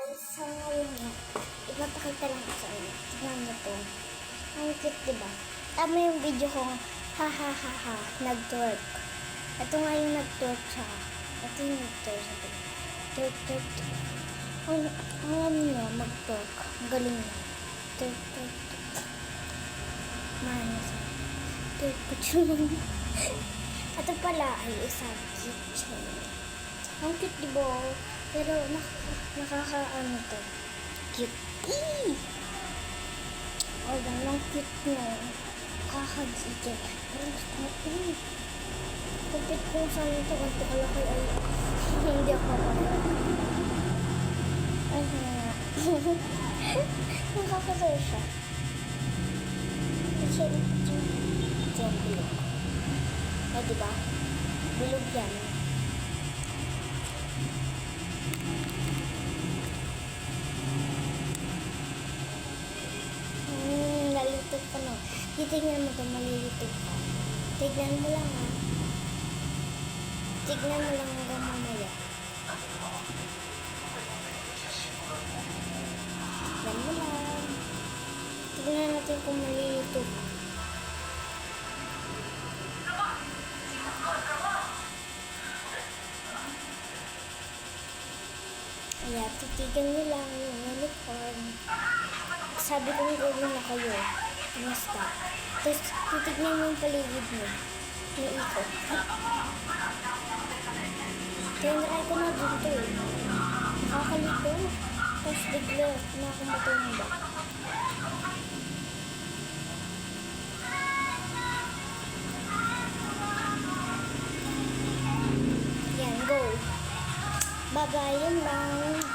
Sa ngayon nga, ipapakita lang ko sa inyo. Tignan mo to. Ang cute, diba? Tama yung video kong ha ha ha ha, nag-twerk. Ito nga yung nag-twerk siya. Ito yung nag-twerk siya. Twerk, twerk, twerk. Ang ano niya, mag-twerk. Ang galing niya. Twerk, twerk, twerk. Mano siya. Twerk, twerk. Ito pala ay isang kitchen. Ang cute, diba? Pero nakaka-ano to. Cute. Eee! O, lang cute nyo. Kakagigil. Pero gusto mo, kapit ko sa ito, kung ito kalaki ay hindi ako kapit. Ay, nga. Nakakasaya siya. Ito yung bilog. O, diba? Bilog yan. Nalilito pa no. Titignan mo ito, malilito pa. Tignan mo lang ha. Tignan mo lang hanggang mamaya. Tignan mo lang. Tignan natin kung malilito pa. Ayan, titigan nyo lang yung uniform. Sabi ko gawin na kayo. Basta. Tapos titignan mo yung paligid mo. May ikot. Tinry ko na dito eh. Nakakalito. Tapos bigla na ako matumba. Yan, go. Bye-bye, yun lang.